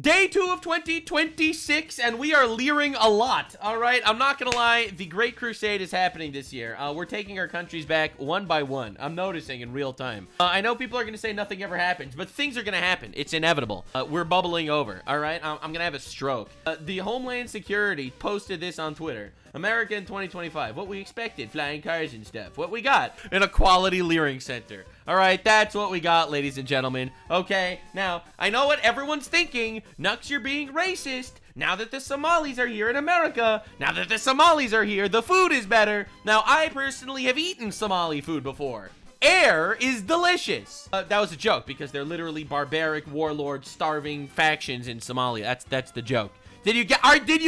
Day 2 of 2026, and we are leering a lot, all right? I'm not gonna lie, the Great Crusade is happening this year. We're taking our countries back one by one. I'm noticing in real time. I know people are gonna say nothing ever happens, but things are gonna happen. It's inevitable. We're bubbling over, all right? I'm gonna have a stroke. The Homeland Security posted this on Twitter. America in 2025, what we expected, flying cars and stuff. What we got? An equality leering center. All right, that's what we got, ladies and gentlemen. Okay, now, I know what everyone's thinking. Nux, you're being racist. Now that the Somalis are here in America, now that the Somalis are here, the food is better. Now, I personally have eaten Somali food before. Air is delicious. That was a joke because they're literally barbaric warlord starving factions in Somalia. That's the joke. Did you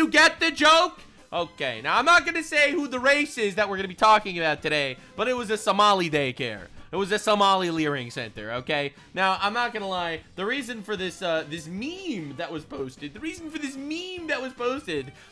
get the joke? Okay, now I'm not gonna say who the race is that we're gonna be talking about today, but it was a Somali daycare. It was a Somali leering center, okay? Now, I'm not gonna lie, the reason for this this meme that was posted,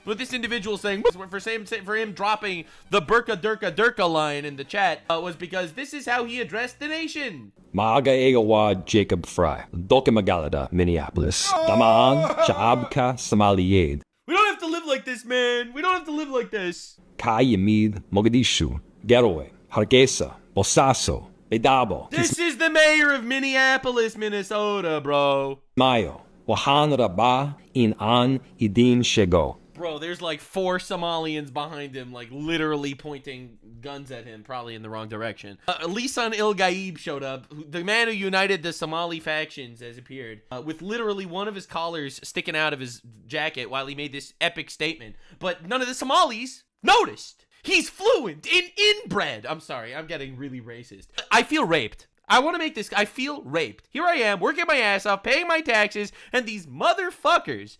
with this individual saying, for him dropping the Burka Durka Durka line in the chat, was because this is how he addressed the nation. Maaga Egawa Jacob Fry, Doke Magalada, Minneapolis. Tamaan Shaabka Somaliyed. We don't have to live like this, man. We don't have to live like this. Kai Yamid, Mogadishu, Garowe, Hargeisa, Bosaso, Bedabo. This is the mayor of Minneapolis, Minnesota, bro. Mayo, Wahan Rabah in An Idin Shego. Bro, there's like 4 Somalians behind him, like literally pointing guns at him, probably in the wrong direction. Lisan Il Gaib showed up. The man who united the Somali factions has appeared, with literally one of his collars sticking out of his jacket while he made this epic statement. But none of the Somalis noticed. He's fluent in inbred. I'm sorry, I'm getting really racist. I feel raped. I want to make this, I feel raped. Here I am, working my ass off, paying my taxes, and these motherfuckers,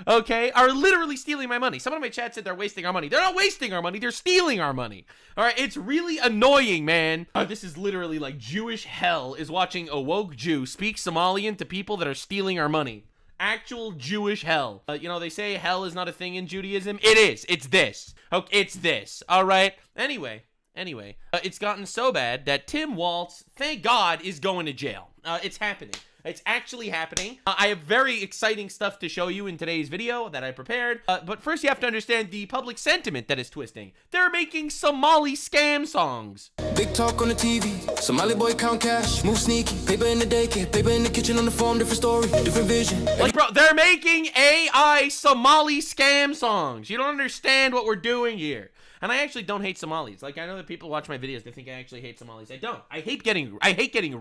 okay, are literally stealing my money. Someone in my chat said they're wasting our money. They're not wasting our money, they're stealing our money. All right, it's really annoying, man. This is literally like Jewish hell is watching a woke Jew speak Somalian to people that are stealing our money. Actual Jewish hell. You know, they say hell is not a thing in Judaism. It is. It's this. Okay, it's this. All right. Anyway, it's gotten so bad that Tim Walz, thank God, is going to jail. It's happening. It's actually happening. I have very exciting stuff to show you in today's video that I prepared. But first you have to understand the public sentiment that is twisting. They're making Somali scam songs. Big talk on the TV. Somali boy count cash, move sneaky. Paper in the daycare, paper in the kitchen on the farm, different story, different vision. Like, bro, they're making AI Somali scam songs. You don't understand what we're doing here. And I actually don't hate Somalis. Like, I know that people watch my videos, they think I actually hate Somalis. I don't. I hate getting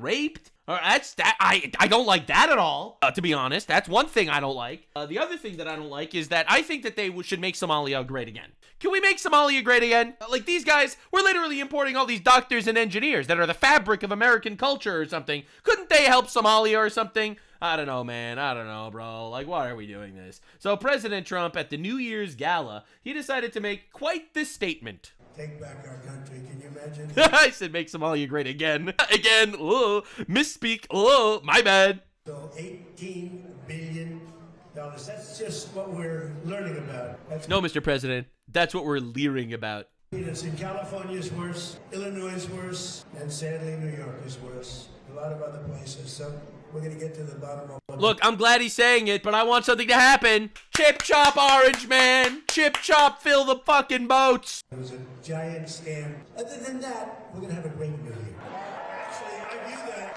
raped. Or I don't like that at all, to be honest. That's one thing I don't like. The other thing that I don't like is that I think that they should make Somalia great again. Can we make Somalia great again? Like, these guys, we're literally importing all these doctors and engineers that are the fabric of American culture or something. Couldn't they help Somalia or something? I don't know, man. I don't know, bro. Like, why are we doing this? So President Trump, at the New Year's gala, he decided to make quite this statement. Take back our country. Can you imagine? I said make Somalia great again. Again. Oh, misspeak. Oh, my bad. So $18 billion. That's just what we're learning about. No, Mr. President. That's what we're leering about. It's in California is worse. Illinois is worse. And sadly, New York is worse. A lot of other places. So we're going to get to the bottom of it. Look, I'm glad he's saying it, but I want something to happen. Chip chop orange man. Chip chop fill the fucking boats. It was a giant scam. Other than that, we're going to have a great new year. Actually,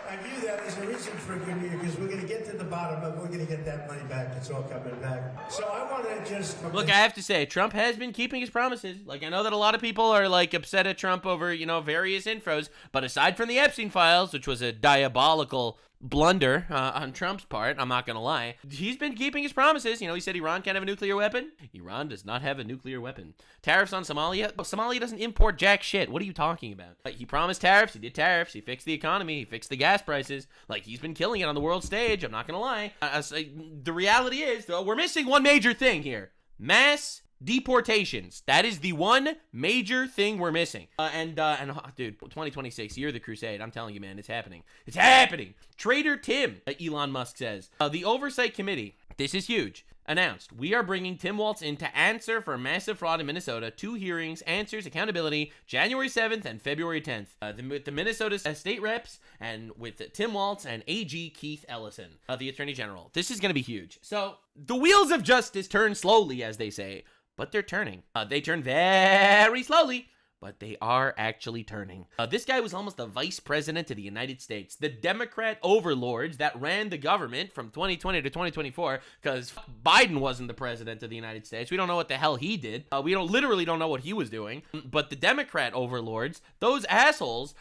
I view that as a reason for a good year because we're going to get to the bottom, but we're going to get that money back. It's all coming back. So I want to just... Look, I have to say, Trump has been keeping his promises. Like, I know that a lot of people are, like, upset at Trump over, you know, various infos, but aside from the Epstein files, which was a diabolical blunder on Trump's part, I'm not gonna lie, he's been keeping his promises. You know, he said Iran can't have a nuclear weapon. Iran does not have a nuclear weapon. Tariffs on Somalia? Well, Somalia doesn't import jack shit. What are you talking about? Like, he promised tariffs, he did tariffs, he fixed the economy, he fixed the gas prices. Like, he's been killing it on the world stage, I'm not gonna lie. The reality is, though, we're missing one major thing here. Mass deportations. That is the one major thing we're missing. Dude, 2026, year of the crusade. I'm telling you, man, it's happening. It's happening. Traitor Tim, Elon Musk says. The Oversight Committee This is huge. Announced, we are bringing Tim Walz in to answer for massive fraud in Minnesota. 2 hearings, answers, accountability, January 7th and February 10th. With the Minnesota state reps and with Tim Walz and AG Keith Ellison, the Attorney General. This is going to be huge. So the wheels of justice turn slowly, as they say, but they're turning. They turn very slowly, but they are actually turning. This guy was almost the vice president of the United States. The Democrat overlords that ran the government from 2020 to 2024, because Biden wasn't the president of the United States. We don't know what the hell he did. We literally don't know what he was doing. But the Democrat overlords, those assholes,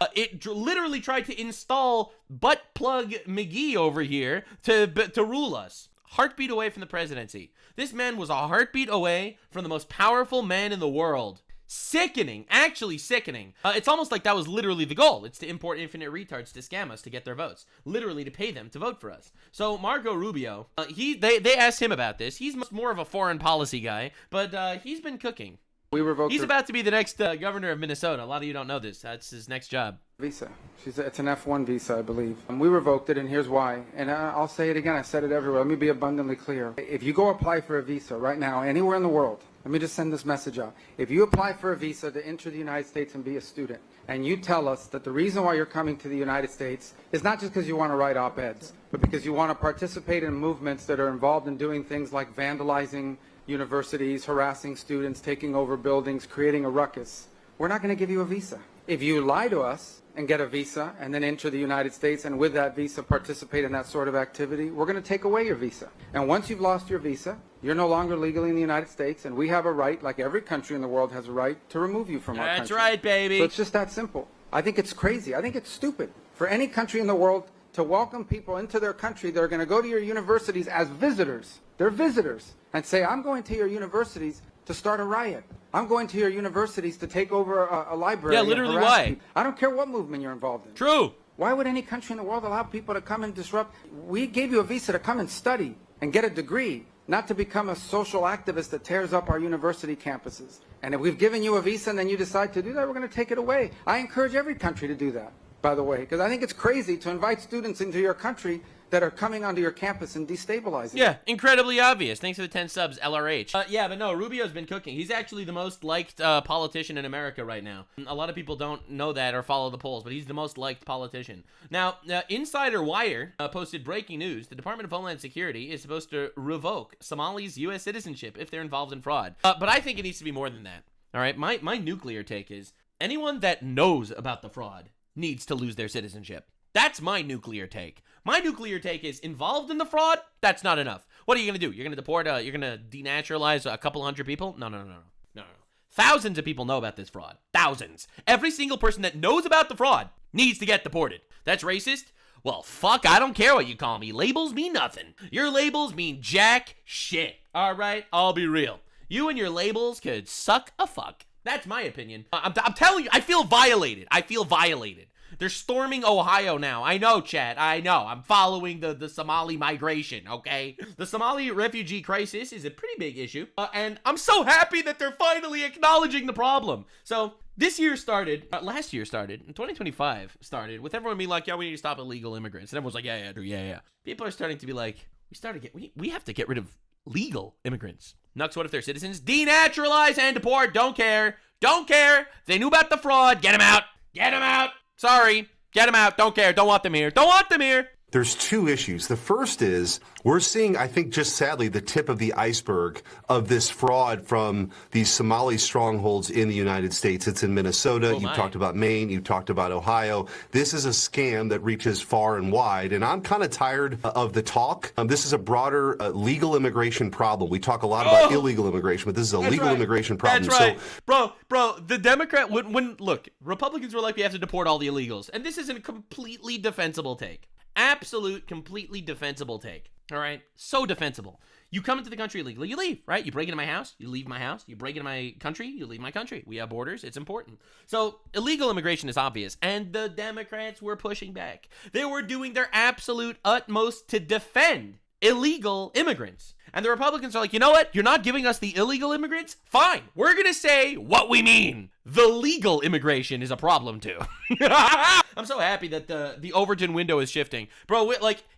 literally tried to install butt plug McGee over here to rule us. Heartbeat away from the presidency. This man was a heartbeat away from the most powerful man in the world. Sickening, actually sickening. It's almost like that was literally the goal. It's to import infinite retards to scam us to get their votes, literally to pay them to vote for us. So Marco Rubio, they asked him about this. He's more of a foreign policy guy, but he's been cooking. He's about to be the next governor of Minnesota. A lot of you don't know this. That's his next job. Visa. It's an F1 visa, I believe. We revoked it, and here's why. And I'll say it again. I said it everywhere. Let me be abundantly clear. If you go apply for a visa right now, anywhere in the world, let me just send this message out. If you apply for a visa to enter the United States and be a student, and you tell us that the reason why you're coming to the United States is not just because you want to write op-eds, but because you want to participate in movements that are involved in doing things like vandalizing universities, harassing students, taking over buildings, creating a ruckus, we're not going to give you a visa. If you lie to us and get a visa and then enter the United States and with that visa participate in that sort of activity, we're going to take away your visa. And once you've lost your visa, you're no longer legally in the United States, and we have a right, like every country in the world has a right, to remove you from our country. That's right, baby. So it's just that simple. I think it's crazy. I think it's stupid for any country in the world to welcome people into their country that are going to go to your universities as visitors. They're visitors. And say, I'm going to your universities to start a riot. I'm going to your universities to take over a library. Yeah, literally why? People. I don't care what movement you're involved in. True. Why would any country in the world allow people to come and disrupt? We gave you a visa to come and study and get a degree, not to become a social activist that tears up our university campuses. And if we've given you a visa and then you decide to do that, we're going to take it away. I encourage every country to do that, by the way, because I think it's crazy to invite students into your country that are coming onto your campus and destabilizing. Yeah, incredibly obvious. Thanks for the 10 subs, LRH. Yeah, but no, Rubio's been cooking. He's actually the most liked politician in America right now. A lot of people don't know that or follow the polls, but he's the most liked politician. Now, Insider Wire posted breaking news. The Department of Homeland Security is supposed to revoke Somalis' U.S. citizenship if they're involved in fraud. But I think it needs to be more than that. All right, my nuclear take is anyone that knows about the fraud needs to lose their citizenship. That's my nuclear take. My nuclear take is involved in the fraud, that's not enough. What are you going to do? You're going to deport, you're going to denaturalize a couple hundred people? No. Thousands of people know about this fraud. Thousands. Every single person that knows about the fraud needs to get deported. That's racist? Well, fuck, I don't care what you call me. Labels mean nothing. Your labels mean jack shit. All right? I'll be real. You and your labels could suck a fuck. That's my opinion. I'm telling you, I feel violated. They're storming Ohio now. I know, chat. I know. I'm following the Somali migration, okay? The Somali refugee crisis is a pretty big issue. And I'm so happy that they're finally acknowledging the problem. So this year started, last year started, and 2025 started with everyone being like, yeah, we need to stop illegal immigrants. And everyone's like, yeah. People are starting to be like, we have to get rid of legal immigrants. Nux, what if they're citizens? Denaturalize and deport. Don't care. If they knew about the fraud, get them out. Sorry, get them out. Don't care. Don't want them here. There's two issues. The first is we're seeing, I think, just sadly, the tip of the iceberg of this fraud from these Somali strongholds in the United States. It's in Minnesota. You've talked about Maine. You've talked about Ohio. This is a scam that reaches far and wide, and I'm kind of tired of the talk. This is a broader legal immigration problem. We talk a lot about illegal immigration, but this is a legal immigration problem. That's right. So, bro, the Democrat, look, Republicans were like, we have to deport all the illegals, and this is a completely defensible take. Absolute, completely defensible take. All right? So defensible. You come into the country illegally, you leave, right? You break into my house, you leave my house. You break into my country, you leave my country. We have borders. It's important. So illegal immigration is obvious. And the Democrats were pushing back. They were doing their absolute utmost to defend illegal immigrants. And the Republicans are like, you know what? You're not giving us the illegal immigrants? Fine. We're going to say what we mean. The legal immigration is a problem too. I'm so happy that the Overton window is shifting. Bro,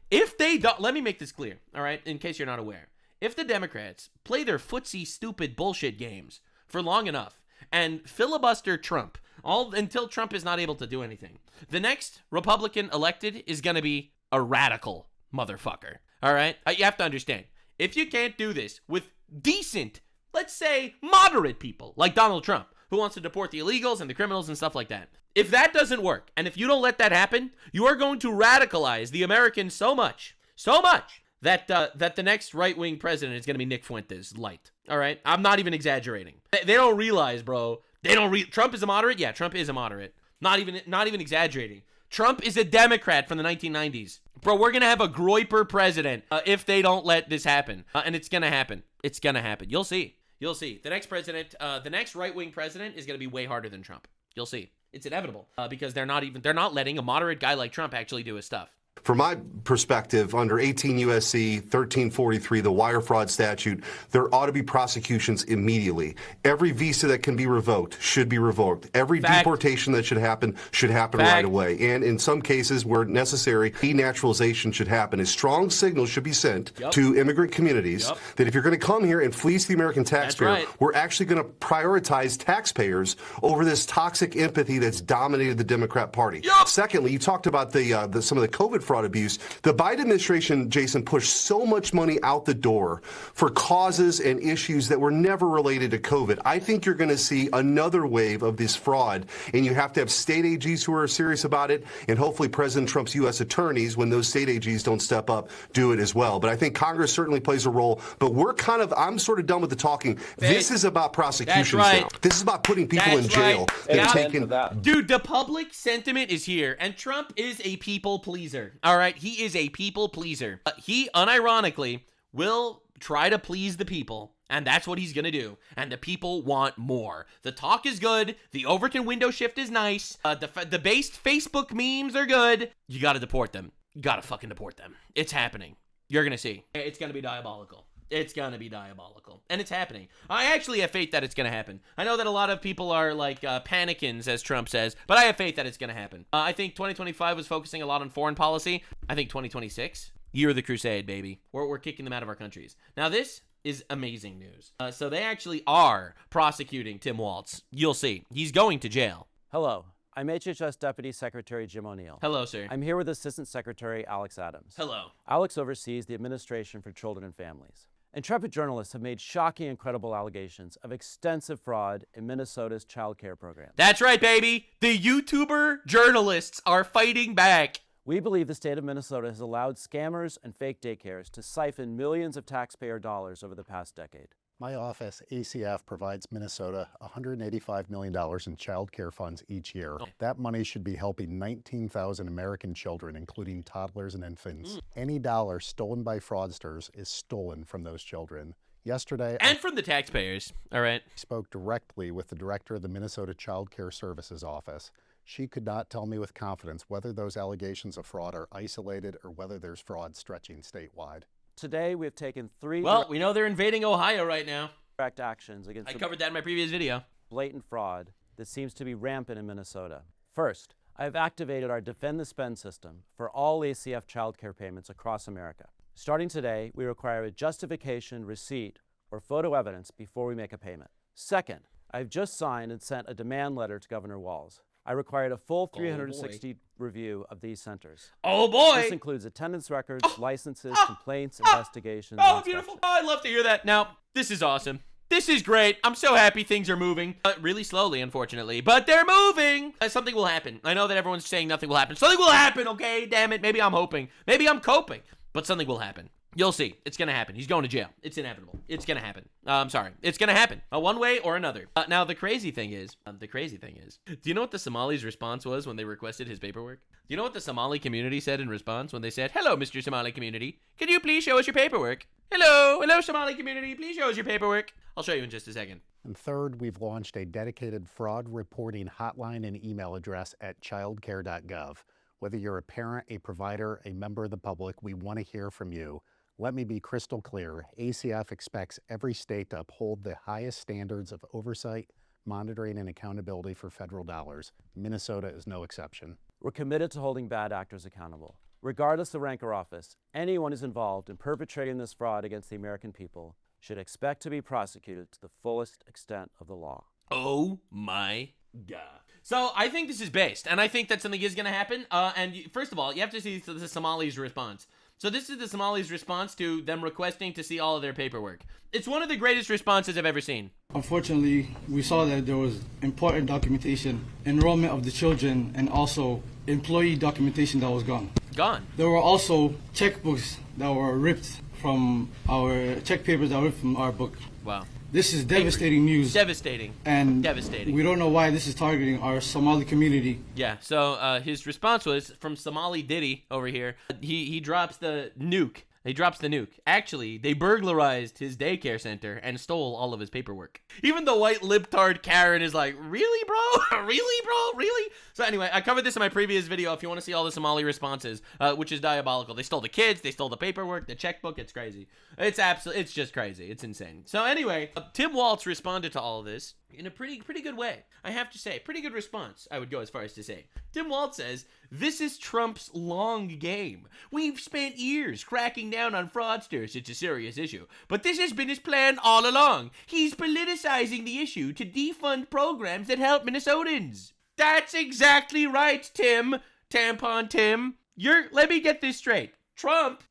if they don't, let me make this clear, all right, in case you're not aware. If the Democrats play their footsie stupid bullshit games for long enough and filibuster Trump all until Trump is not able to do anything, the next Republican elected is going to be a radical motherfucker. All right? You have to understand. If you can't do this with decent, let's say moderate people like Donald Trump, who wants to deport the illegals and the criminals and stuff like that. If that doesn't work, and if you don't let that happen, you are going to radicalize the Americans so much, that the next right-wing president is going to be Nick Fuentes light. All right? I'm not even exaggerating. They don't realize, bro. Trump is a moderate? Yeah, Trump is a moderate. Not even exaggerating. Trump is a Democrat from the 1990s. Bro, we're going to have a Groyper president if they don't let this happen. And it's going to happen. It's going to happen. You'll see. You'll see. The next president, the next right-wing president is going to be way harder than Trump. You'll see. It's inevitable because they're not letting a moderate guy like Trump actually do his stuff. From my perspective, under 18 U.S.C. 1343, the wire fraud statute, there ought to be prosecutions immediately. Every visa that can be revoked should be revoked. Every deportation that should happen right away. And in some cases where necessary, denaturalization should happen. A strong signal should be sent to immigrant communities that if you're going to come here and fleece the American taxpayer, we're actually going to prioritize taxpayers over this toxic empathy that's dominated the Democrat Party. Secondly, you talked about some of the COVID fraud abuse. The Biden administration, Jason, pushed so much money out the door for causes and issues that were never related to COVID. I think you're going to see another wave of this fraud, and you have to have state AGs who are serious about it, and hopefully President Trump's U.S. attorneys, when those state AGs don't step up, do it as well. But I think Congress certainly plays a role, but I'm sort of done with the talking. This is about prosecutions now. This is about putting people in jail. Dude, the public sentiment is here, and Trump is a people pleaser. All right, he is a people pleaser. He unironically will try to please the people, and that's what he's gonna do. And the people want more. The talk is good. The Overton window shift is nice. The based Facebook memes are good. You gotta deport them. You gotta fucking deport them. It's happening. You're gonna see. It's gonna be diabolical. It's gonna be diabolical. And it's happening. I actually have faith that it's gonna happen. I know that a lot of people are like panicans, as Trump says, but I have faith that it's gonna happen. I think 2025 was focusing a lot on foreign policy. I think 2026, year of the crusade, baby. We're kicking them out of our countries. Now this is amazing news. So they actually are prosecuting Tim Walz. You'll see. He's going to jail. Hello. I'm HHS Deputy Secretary Jim O'Neill. Hello, sir. I'm here with Assistant Secretary Alex Adams. Hello. Alex oversees the Administration for Children and Families. Intrepid journalists have made shocking and credible allegations of extensive fraud in Minnesota's child care program. That's right, baby. The YouTuber journalists are fighting back. We believe the state of Minnesota has allowed scammers and fake daycares to siphon millions of taxpayer dollars over the past decade. My office, ACF, provides Minnesota $185 million in child care funds each year. That money should be helping 19,000 American children, including toddlers and infants. Any dollar stolen by fraudsters is stolen from those children. Yesterday, and from the taxpayers, all right. I spoke directly with the director of the Minnesota Child Care Services Office. She could not tell me with confidence whether those allegations of fraud are isolated or whether there's fraud stretching statewide. Today, we have taken three we know they're invading Ohio right now. direct actions against I covered that in my previous video. Blatant fraud that seems to be rampant in Minnesota. First, I have activated our Defend the Spend system for all ACF child care payments across America. Starting today, we require a justification, receipt, or photo evidence before we make a payment. Second, I've just signed and sent a demand letter to Governor Walz. I required a full 360 review of these centers. Oh boy! This includes attendance records, licenses, complaints, investigations, Oh, beautiful. Oh, I love to hear that. Now, this is awesome. This is great. I'm so happy things are moving. Really slowly, unfortunately. But they're moving. Something will happen. I know that everyone's saying nothing will happen. Something will happen, okay? Damn it. Maybe I'm hoping. Maybe I'm coping. But something will happen. You'll see. It's going to happen. He's going to jail. It's inevitable. It's going to happen. I'm sorry. It's going to happen. One way or another. Now, the crazy thing is, do you know what the Somalis' response was when they requested his paperwork? Do you know what the Somali community said in response when they said, "Hello, Mr. Somali community. Can you please show us your paperwork?" Hello, Somali community. Please show us your paperwork. I'll show you in just a second. And third, we've launched a dedicated fraud reporting hotline and email address at childcare.gov. Whether you're a parent, a provider, a member of the public, we want to hear from you. Let me be crystal clear. ACF expects every state to uphold the highest standards of oversight, monitoring, and accountability for federal dollars. Minnesota is no exception. We're committed to holding bad actors accountable. Regardless of rank or office, anyone who's involved in perpetrating this fraud against the American people should expect to be prosecuted to the fullest extent of the law. Oh my God. So I think this is based, and I think that something is going to happen. First of all, you have to see the Somalis' response. So this is the Somalis' response to them requesting to see all of their paperwork. It's one of the greatest responses I've ever seen. Unfortunately, we saw that there was important documentation, enrollment of the children, and also employee documentation that was gone. Gone. There were also checkbooks that were ripped from our check papers that were ripped from our book. Wow. This is devastating news. Devastating. And devastating. We don't know why this is targeting our Somali community. Yeah, so his response was from Somali Diddy over here. He drops the nuke. He drops the nuke. Actually, they burglarized his daycare center and stole all of his paperwork. Even the white libtard Karen is like, really, bro? Really, bro? Really? So anyway, I covered this in my previous video if you want to see all the Somali responses, which is diabolical. They stole the kids, they stole the paperwork, the checkbook. It's crazy. It's just crazy. It's insane. So anyway, Tim Walz responded to all of this in a pretty good way. I have to say, pretty good response, I would go as far as to say. Tim Walz says, this is Trump's long game. We've spent years cracking down on fraudsters. It's a serious issue. But this has been his plan all along. He's politicizing the issue to defund programs that help Minnesotans. That's exactly right, Tim. Tampon Tim. Let me get this straight. Trump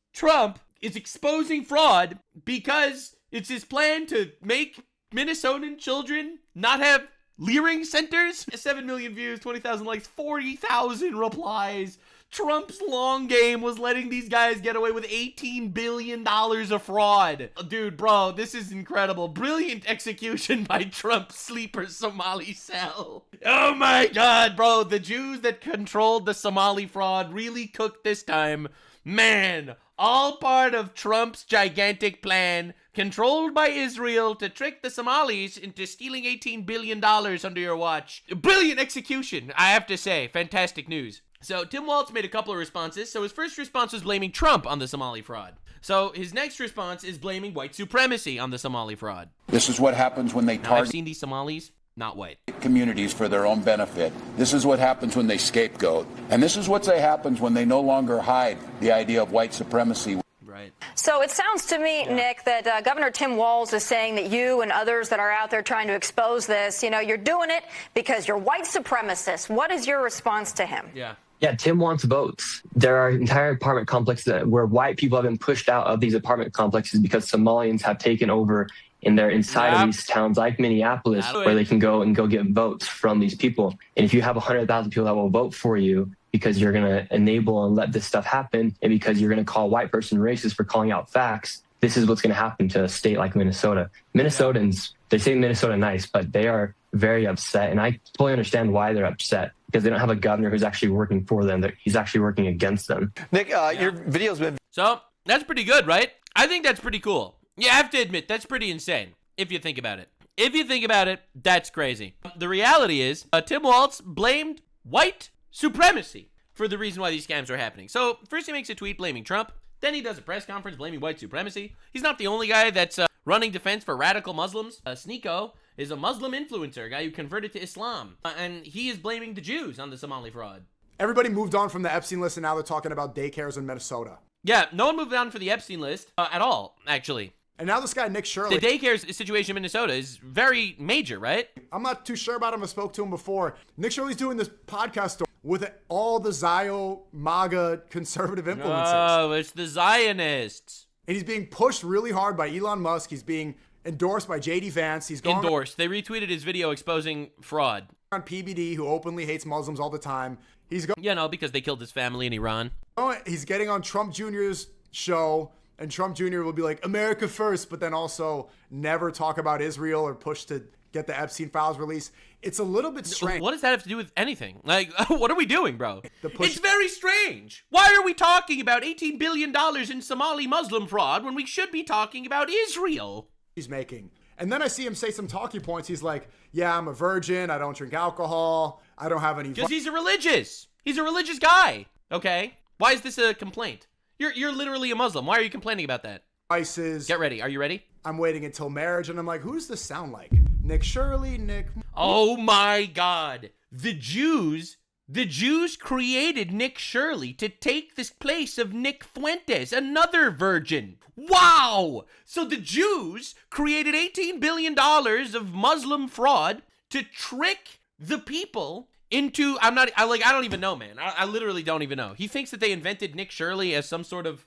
is exposing fraud because it's his plan to make Minnesotan children not have leering centers. 7 million views, 20,000 likes, 40,000 replies. Trump's long game was letting these guys get away with $18 billion of fraud. Dude, bro, this is incredible. Brilliant execution by Trump's sleeper Somali cell. Oh my God, bro. The Jews that controlled the Somali fraud really cooked this time. Man, all part of Trump's gigantic plan, controlled by Israel to trick the Somalis into stealing $18 billion under your watch. Brilliant execution, I have to say. Fantastic news. So Tim Walz made a couple of responses. So his first response was blaming Trump on the Somali fraud. So his next response is blaming white supremacy on the Somali fraud. This is what happens when they Now, target I've seen these Somalis, not white. communities for their own benefit. This is what happens when they scapegoat. And this is what happens when they no longer hide the idea of white supremacy. Right. So it sounds to me, Nick, that Governor Tim Walz is saying that you and others that are out there trying to expose this, you're doing it because you're white supremacists. What is your response to him? Yeah, Tim wants votes. There are entire apartment complexes where white people have been pushed out of these apartment complexes because Somalians have taken over in their inside of these towns like Minneapolis, where they can go get votes from these people. And if you have 100,000 people that will vote for you because you're going to enable and let this stuff happen, and because you're going to call a white person racist for calling out facts, this is what's going to happen to a state like Minnesota. Minnesotans, they say Minnesota nice, but they are very upset. And I fully understand why they're upset, because they don't have a governor who's actually working for them. He's actually working against them. Nick, your video's been... So, that's pretty good, right? I think that's pretty cool. You have to admit, that's pretty insane, if you think about it. If you think about it, that's crazy. The reality is, Tim Walz blamed white supremacy for the reason why these scams are happening. So, first he makes a tweet blaming Trump. Then he does a press conference blaming white supremacy. He's not the only guy that's running defense for radical Muslims. Sneeko is a Muslim influencer, a guy who converted to Islam. And he is blaming the Jews on the Somali fraud. Everybody moved on from the Epstein list, and now they're talking about daycares in Minnesota. Yeah, no one moved on for the Epstein list at all, actually. And now this guy, Nick Shirley. The daycare situation in Minnesota is very major, right? I'm not too sure about him. I spoke to him before. Nick Shirley's doing this podcast with all the Zio MAGA conservative influencers. Oh, it's the Zionists. And he's being pushed really hard by Elon Musk. He's being endorsed by JD Vance. He's going endorsed. They retweeted his video exposing fraud. On PBD, who openly hates Muslims all the time. He's going, because they killed his family in Iran. Oh, he's getting on Trump Jr.'s show. And Trump Jr. will be like, America first, but then also never talk about Israel or push to get the Epstein files released. It's a little bit strange. What does that have to do with anything? Like, what are we doing, bro? It's very strange. Why are we talking about $18 billion in Somali Muslim fraud when we should be talking about Israel? He's making. And then I see him say some talking points. He's like, yeah, I'm a virgin. I don't drink alcohol. I don't have any... Because he's a religious guy, okay? Why is this a complaint? You're literally a Muslim. Why are you complaining about that? Vices. Get ready. Are you ready? I'm waiting until marriage, and I'm like, who does this sound like? Nick Shirley? Nick... Oh my God. The Jews The Jews created Nick Shirley to take the place of Nick Fuentes, another virgin. Wow! So the Jews created $18 billion of Muslim fraud to trick the people into, I don't even know, man. I literally don't even know. He thinks that they invented Nick Shirley as some sort of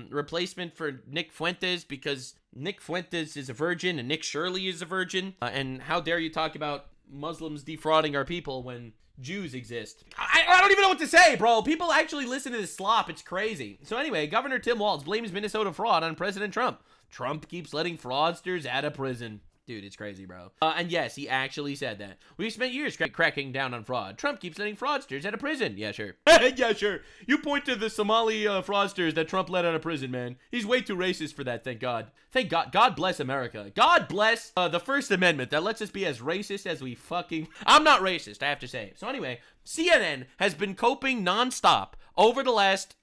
replacement for Nick Fuentes because Nick Fuentes is a virgin and Nick Shirley is a virgin. And how dare you talk about Muslims defrauding our people when Jews exist? I don't even know what to say, bro. People actually listen to this slop. It's crazy. So anyway, Governor Tim Walz blames Minnesota fraud on President Trump. Trump keeps letting fraudsters out of prison. Dude, it's crazy, bro. And yes, he actually said that. We spent years cracking down on fraud. Trump keeps letting fraudsters out of prison. Yeah, sure. Yeah, sure. You point to the Somali fraudsters that Trump let out of prison, man. He's way too racist for that, thank God. Thank God. God bless America. God bless the First Amendment that lets us be as racist as we fucking... I'm not racist, I have to say. So anyway, CNN has been coping nonstop over the last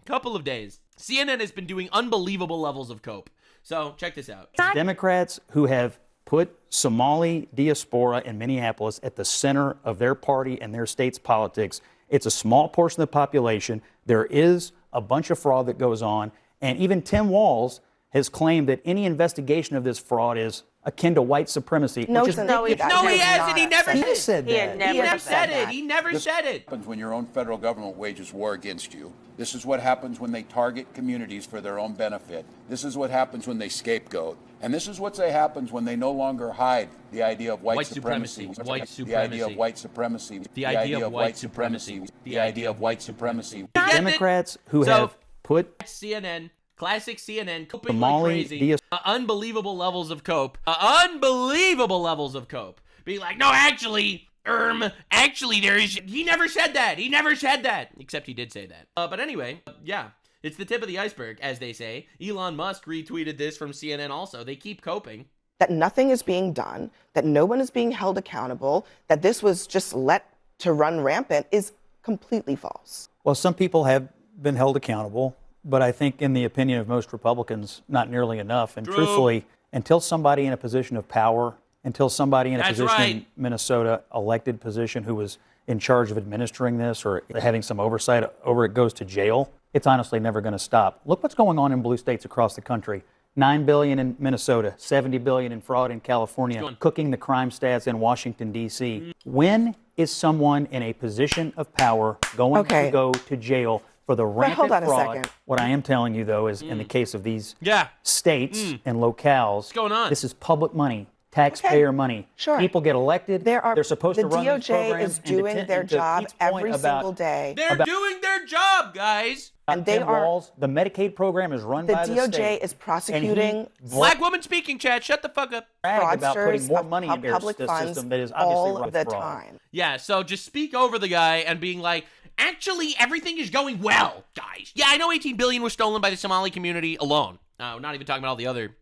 couple of days. CNN has been doing unbelievable levels of cope. So check this out. Democrats who have put Somali diaspora in Minneapolis at the center of their party and their state's politics. It's a small portion of the population. There is a bunch of fraud that goes on. And even Tim Walz has claimed that any investigation of this fraud is akin to white supremacy. No, he hasn't. He never said that. He never said it. He never said it. Happens when your own federal government wages war against you. This is what happens when they target communities for their own benefit. This is what happens when they scapegoat. And this is what happens when they no longer hide the idea of white supremacy. White supremacy. The idea of white supremacy. The idea of white supremacy. The idea of white supremacy. Democrats who have put CNN, classic CNN, coping Somali like crazy. Unbelievable levels of cope. Unbelievable levels of cope. Be like, no, actually, he never said that. He never said that. Except he did say that. But anyway, yeah. It's the tip of the iceberg, as they say. Elon Musk retweeted this from CNN also. They keep coping. That nothing is being done, that no one is being held accountable, that this was just let to run rampant is completely false. Well, some people have been held accountable, but I think in the opinion of most Republicans, not nearly enough. And truthfully, until somebody in a position of power, until somebody in a position in Minnesota, elected position who was in charge of administering this or having some oversight over it goes to jail, it's honestly never going to stop. Look what's going on in blue states across the country. $9 billion in Minnesota, $70 billion in fraud in California, cooking the crime stats in Washington, D.C. When is someone in a position of power going to go to jail for the rampant fraud? What I am telling you, though, is in the case of these states and locales, what's going on? This is public money. Taxpayer money. Sure. People get elected. They're supposed to run these programs. The DOJ is doing their job every single day. They're doing their job, guys. And they are. Walz, the Medicaid program is run by the state. The DOJ is prosecuting. Black woman speaking, chat. Shut the fuck up. About putting more money into the system that is obviously all the time. Yeah. So just speak over the guy and being like, actually, everything is going well, guys. Yeah, I know 18 billion was stolen by the Somali community alone. We're not even talking about all the other,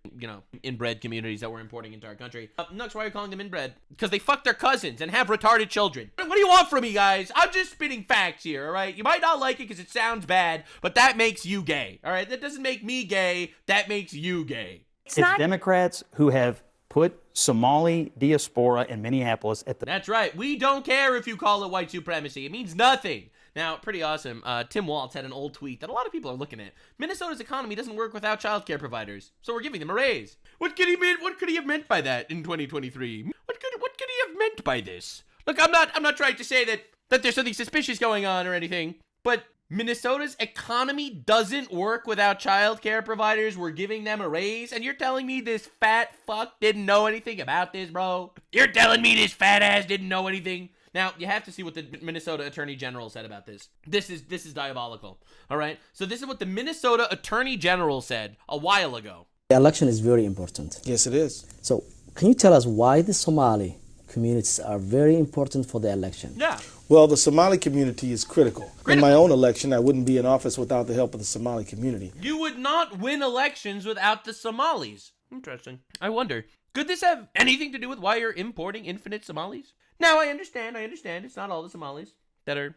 inbred communities that we're importing into our country. Nux, why are you calling them inbred? Because they fuck their cousins and have retarded children. What do you want from me, guys? I'm just spitting facts here, all right? You might not like it because it sounds bad, but that makes you gay, all right? That doesn't make me gay. That makes you gay. It's Democrats who have put Somali diaspora in Minneapolis at the... That's right. We don't care if you call it white supremacy. It means nothing. Now, pretty awesome. Tim Walz had an old tweet that a lot of people are looking at. Minnesota's economy doesn't work without child care providers, so we're giving them a raise. What could he have meant by that in 2023? What could he have meant by this? Look, I'm not trying to say that there's something suspicious going on or anything, but Minnesota's economy doesn't work without child care providers. We're giving them a raise, and you're telling me this fat fuck didn't know anything about this, bro? You're telling me this fat ass didn't know anything? Now, you have to see what the Minnesota Attorney General said about this. This is diabolical, all right? So this is what the Minnesota Attorney General said a while ago. The election is very important. Yes, it is. So can you tell us why the Somali communities are very important for the election? Yeah. Well, the Somali community is critical. In my own election, I wouldn't be in office without the help of the Somali community. You would not win elections without the Somalis. Interesting. I wonder, could this have anything to do with why you're importing infinite Somalis? Now, I understand. It's not all the Somalis that are,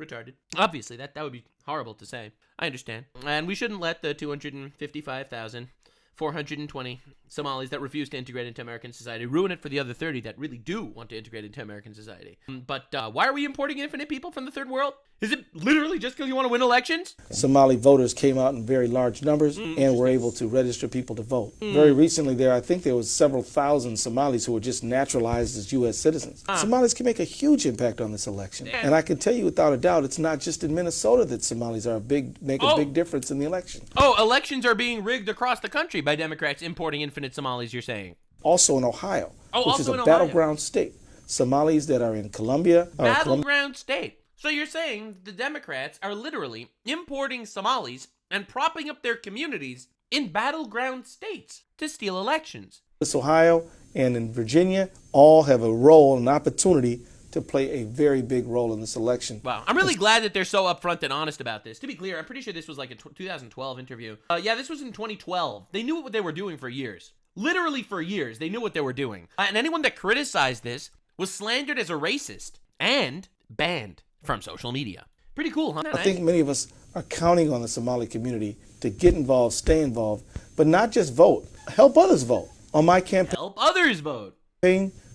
retarded. Obviously, that would be horrible to say. I understand. And we shouldn't let the 255,000 420 Somalis that refuse to integrate into American society, ruin it for the other 30 that really do want to integrate into American society. But why are we importing infinite people from the third world? Is it literally just because you want to win elections? Somali voters came out in very large numbers and were able to register people to vote. Very recently I think there was several thousand Somalis who were just naturalized as U.S. citizens. Somalis can make a huge impact on this election. And I can tell you without a doubt, it's not just in Minnesota that Somalis are make a big difference in the election. Oh, elections are being rigged across the country by Democrats importing infinite Somalis, you're saying? Also in Ohio, which is a battleground state. Somalis that are in Colombia. Battleground state. So you're saying the Democrats are literally importing Somalis and propping up their communities in battleground states to steal elections. Ohio and in Virginia all have a role, an opportunity to play a very big role in this election. Wow. I'm really glad that they're so upfront and honest about this. To be clear, I'm pretty sure this was like a 2012 interview. Yeah, this was in 2012. They knew what they were doing for years. Literally for years, they knew what they were doing. And anyone that criticized this was slandered as a racist and banned from social media. Pretty cool, huh? I think many of us are counting on the Somali community to get involved, stay involved, but not just vote. Help others vote. On my campaign, help others vote.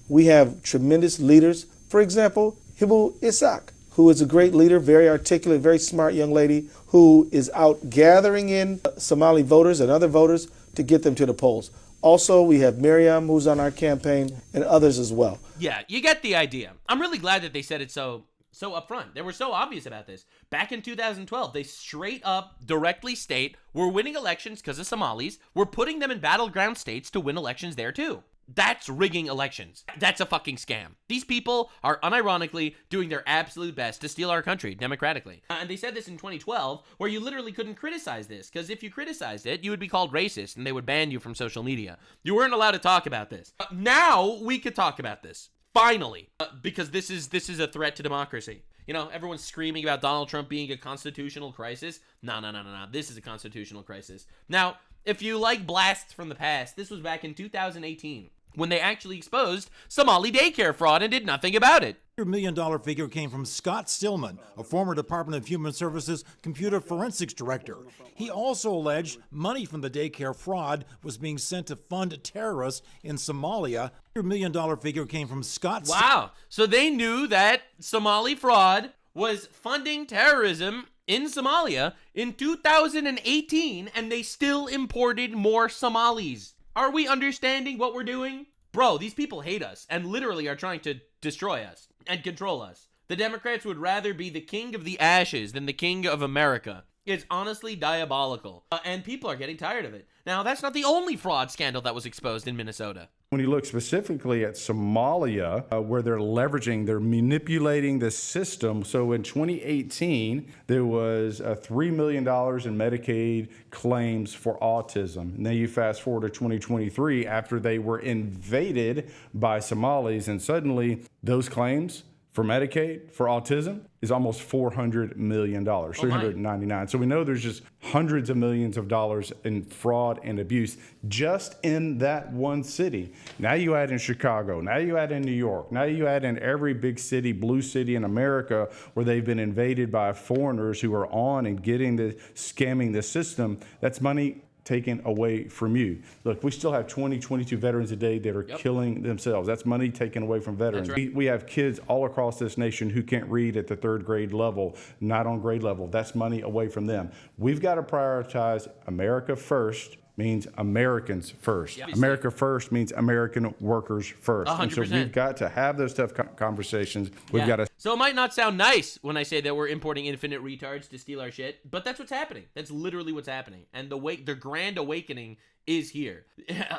We have tremendous leaders. For example, Hibu Isaac, who is a great leader, very articulate, very smart young lady who is out gathering in Somali voters and other voters to get them to the polls. Also, we have Miriam, who's on our campaign, and others as well. Yeah, you get the idea. I'm really glad that they said it so upfront. They were so obvious about this. Back in 2012, they straight up directly state, we're winning elections because of Somalis. We're putting them in battleground states to win elections there too. That's rigging elections. That's a fucking scam. These people are unironically doing their absolute best to steal our country democratically. And they said this in 2012, where you literally couldn't criticize this, because if you criticized it, you would be called racist and they would ban you from social media. You weren't allowed to talk about this. Now we could talk about this. Finally, because this is a threat to democracy. You know, everyone's screaming about Donald Trump being a constitutional crisis. No. This is a constitutional crisis. Now, if you like blasts from the past, this was back in 2018 when they actually exposed Somali daycare fraud and did nothing about it. $1 million figure came from Scott Stillman, a former Department of Human Services computer forensics director. He also alleged money from the daycare fraud was being sent to fund terrorists in Somalia. $1 million figure came from Scott. Wow. So they knew that Somali fraud was funding terrorism in Somalia in 2018, and they still imported more Somalis. Are we understanding what we're doing? Bro, these people hate us and literally are trying to destroy us and control us. The Democrats would rather be the king of the ashes than the king of America. It's honestly diabolical. And people are getting tired of it. Now, that's not the only fraud scandal that was exposed in Minnesota. When you look specifically at Somalia, where they're manipulating the system. So in 2018, there was $3 million in Medicaid claims for autism. Now you fast forward to 2023, after they were invaded by Somalis, and suddenly those claims for Medicaid, for autism, is almost $400 million, $399. So we know there's just hundreds of millions of dollars in fraud and abuse just in that one city. Now you add in Chicago, now you add in New York, now you add in every big city, blue city in America where they've been invaded by foreigners who are on and scamming the system. That's money taken away from you. Look, we still have 22 veterans a day that are killing themselves. That's money taken away from veterans. Right. We have kids all across this nation who can't read at the 3rd grade level, not on grade level. That's money away from them. We've got to prioritize America first. Means Americans first. Yep. America first means American workers first. 100%. And so we've got to have those tough conversations. We've got to. So it might not sound nice when I say that we're importing infinite retards to steal our shit, but that's what's happening. That's literally what's happening. And the grand awakening is here.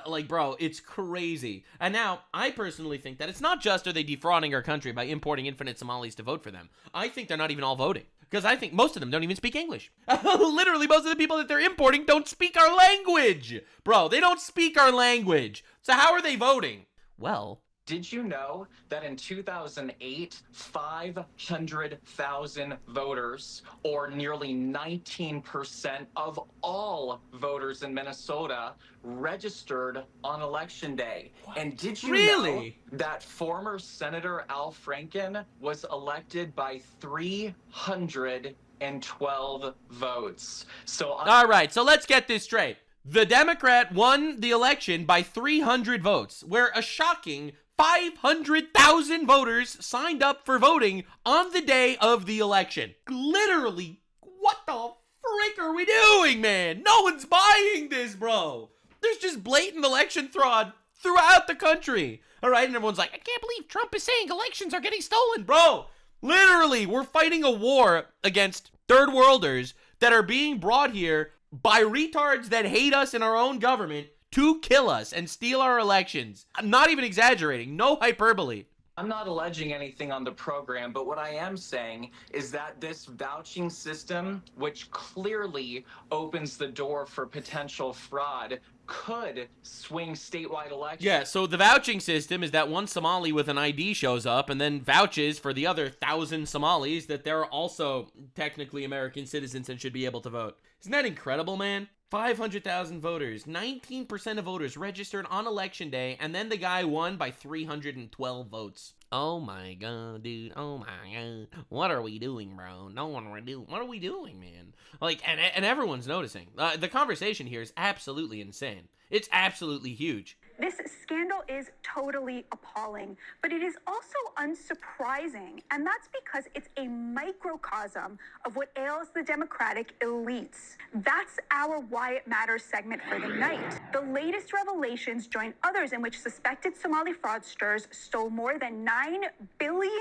Like, bro, it's crazy. And now, I personally think that it's not just are they defrauding our country by importing infinite Somalis to vote for them. I think they're not even all voting. Because I think most of them don't even speak English. Literally, most of the people that they're importing don't speak our language. Bro, they don't speak our language. So how are they voting? Well, did you know that in 2008, 500,000 voters, or nearly 19% of all voters in Minnesota, registered on Election Day? What? And did you know that former Senator Al Franken was elected by 312 votes? So all right, so let's get this straight. The Democrat won the election by 300 votes, where a shocking 500,000 voters signed up for voting on the day of the election. Literally, what the frick are we doing, man? No one's buying this, bro. There's just blatant election fraud throughout the country. All right, and everyone's like, I can't believe Trump is saying elections are getting stolen, bro. Literally, we're fighting a war against third worlders that are being brought here by retards that hate us in our own government to kill us and steal our elections. I'm not even exaggerating. No hyperbole. I'm not alleging anything on the program, but what I am saying is that this vouching system, which clearly opens the door for potential fraud, could swing statewide elections. Yeah, so the vouching system is that one Somali with an ID shows up and then vouches for the other 1,000 Somalis that they're also technically American citizens and should be able to vote. Isn't that incredible, man? 500,000 voters, 19% of voters registered on election day, and then the guy won by 312 votes. Oh my god, dude. Oh my god. What are we doing, bro? No one will do. What are we doing, man? Like, and everyone's noticing. The conversation here is absolutely insane. It's absolutely huge. This scandal is totally appalling, but it is also unsurprising, and that's because it's a microcosm of what ails the Democratic elites. That's our Why It Matters segment for the night. The latest revelations join others in which suspected Somali fraudsters stole more than $9 billion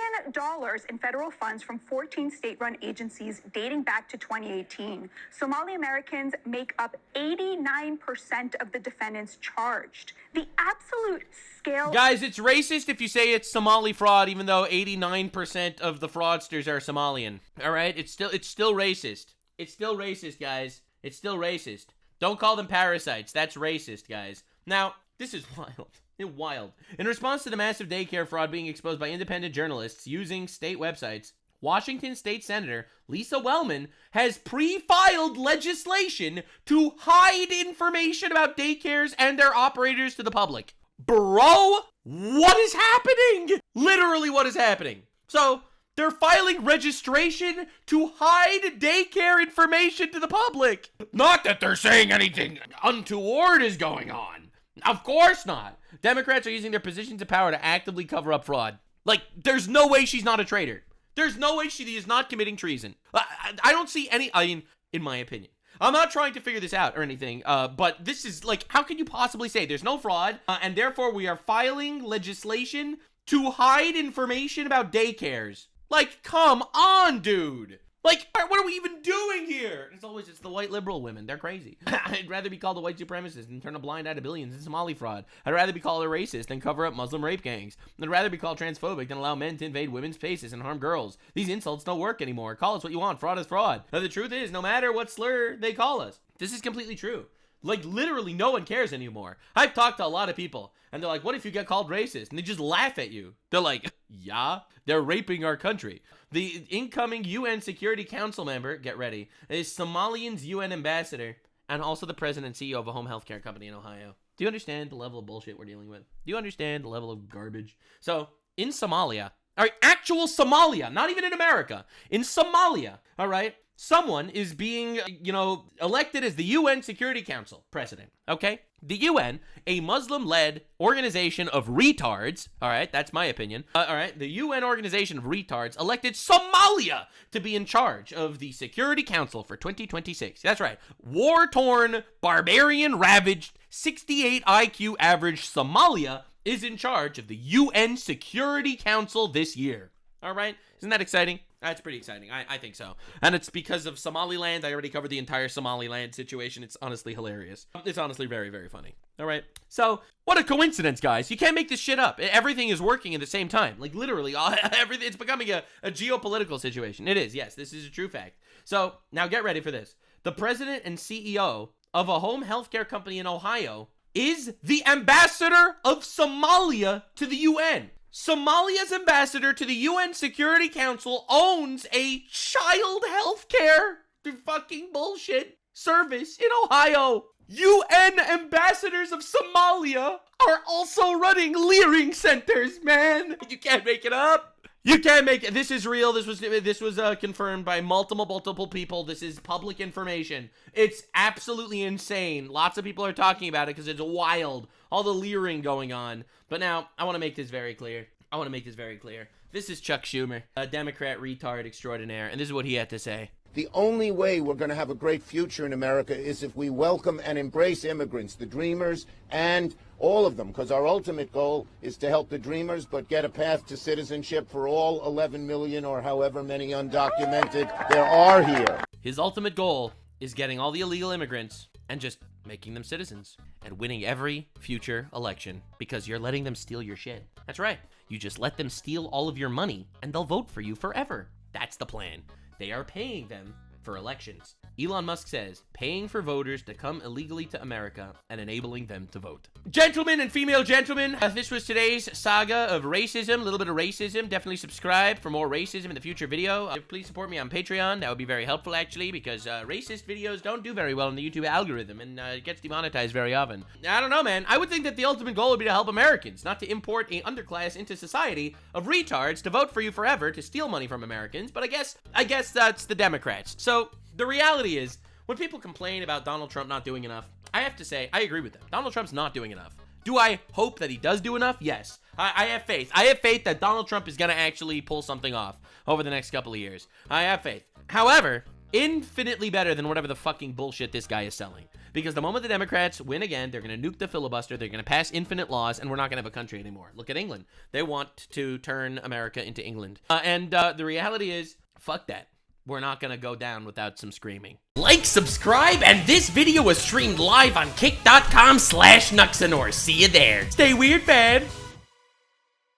in federal funds from 14 state-run agencies dating back to 2018. Somali Americans make up 89% of the defendants charged. The absolute scale... Guys, it's racist if you say it's Somali fraud, even though 89% of the fraudsters are Somalian. All right? It's still racist. It's still racist, guys. It's still racist. Don't call them parasites. That's racist, guys. Now, this is wild. Wild. In response to the massive daycare fraud being exposed by independent journalists using state websites, Washington State Senator Lisa Wellman has pre-filed legislation to hide information about daycares and their operators to the public. Bro, what is happening? Literally, what is happening? So, they're filing registration to hide daycare information to the public. Not that they're saying anything untoward is going on. Of course not. Democrats are using their positions of power to actively cover up fraud. Like, there's no way she's not a traitor. There's no way she is not committing treason. I don't see any, in my opinion. I'm not trying to figure this out or anything, but this is like, how can you possibly say there's no fraud, and therefore we are filing legislation to hide information about daycares? Like, come on, dude. Like, what are we even doing here? It's the white liberal women. They're crazy. I'd rather be called a white supremacist and turn a blind eye to billions in Somali fraud. I'd rather be called a racist than cover up Muslim rape gangs. I'd rather be called transphobic than allow men to invade women's spaces and harm girls. These insults don't work anymore. Call us what you want. Fraud is fraud. Now, the truth is, no matter what slur they call us, this is completely true. Like, literally, no one cares anymore. I've talked to a lot of people, and they're like, what if you get called racist? And they just laugh at you. They're like, yeah, they're raping our country. The incoming UN Security Council member, get ready, is Somalian's UN ambassador, and also the president and CEO of a home health care company in Ohio. Do you understand the level of bullshit we're dealing with? Do you understand the level of garbage? So, in Somalia, all right, actual Somalia, not even in America, in Somalia, all right, someone is being, elected as the UN Security Council president, okay? The UN, a Muslim-led organization of retards, all right, that's my opinion, all right, the UN organization of retards elected Somalia to be in charge of the Security Council for 2026. That's right, war-torn, barbarian-ravaged, 68 IQ average Somalia is in charge of the UN Security Council this year, all right? Isn't that exciting? That's pretty exciting. I think so. And it's because of Somaliland. I already covered the entire Somaliland situation. It's honestly hilarious. It's honestly very, very funny. All right. So, what a coincidence, guys. You can't make this shit up. Everything is working at the same time. Like, literally, everything. It's becoming a geopolitical situation. It is. Yes, this is a true fact. So, now get ready for this. The president and CEO of a home healthcare company in Ohio is the ambassador of Somalia to the UN. Somalia's ambassador to the UN Security Council owns a child healthcare fucking bullshit service in Ohio. UN ambassadors of Somalia are also running leering centers, man. You can't make it up. You can't make it. This is real. This was confirmed by multiple people. This is public information. It's absolutely insane. Lots of people are talking about it because it's wild. All the leering going on. But now, I want to make this very clear. This is Chuck Schumer, a Democrat retard extraordinaire, and this is what he had to say. The only way we're going to have a great future in America is if we welcome and embrace immigrants, the dreamers, and all of them, because our ultimate goal is to help the dreamers, but get a path to citizenship for all 11 million or however many undocumented there are here. His ultimate goal is getting all the illegal immigrants and just making them citizens and winning every future election because you're letting them steal your shit. That's right. You just let them steal all of your money and they'll vote for you forever. That's the plan. They are paying them for elections. Elon Musk says, paying for voters to come illegally to America and enabling them to vote. Gentlemen and female gentlemen, this was today's saga of racism, a little bit of racism. Definitely subscribe for more racism in the future video. Please support me on Patreon. That would be very helpful, actually, because racist videos don't do very well in the YouTube algorithm, and it gets demonetized very often. I don't know, man. I would think that the ultimate goal would be to help Americans, not to import a underclass into society of retards to vote for you forever to steal money from Americans, but I guess that's the Democrats. So the reality is, when people complain about Donald Trump not doing enough, I have to say, I agree with them. Donald Trump's not doing enough. Do I hope that he does do enough? Yes. I have faith. I have faith that Donald Trump is going to actually pull something off over the next couple of years. I have faith. However, infinitely better than whatever the fucking bullshit this guy is selling. Because the moment the Democrats win again, they're going to nuke the filibuster, they're going to pass infinite laws, and we're not going to have a country anymore. Look at England. They want to turn America into England. The reality is, fuck that. We're not gonna go down without some screaming. Like, subscribe, and this video was streamed live on kick.com/Nuxanor. See you there. Stay weird, fam.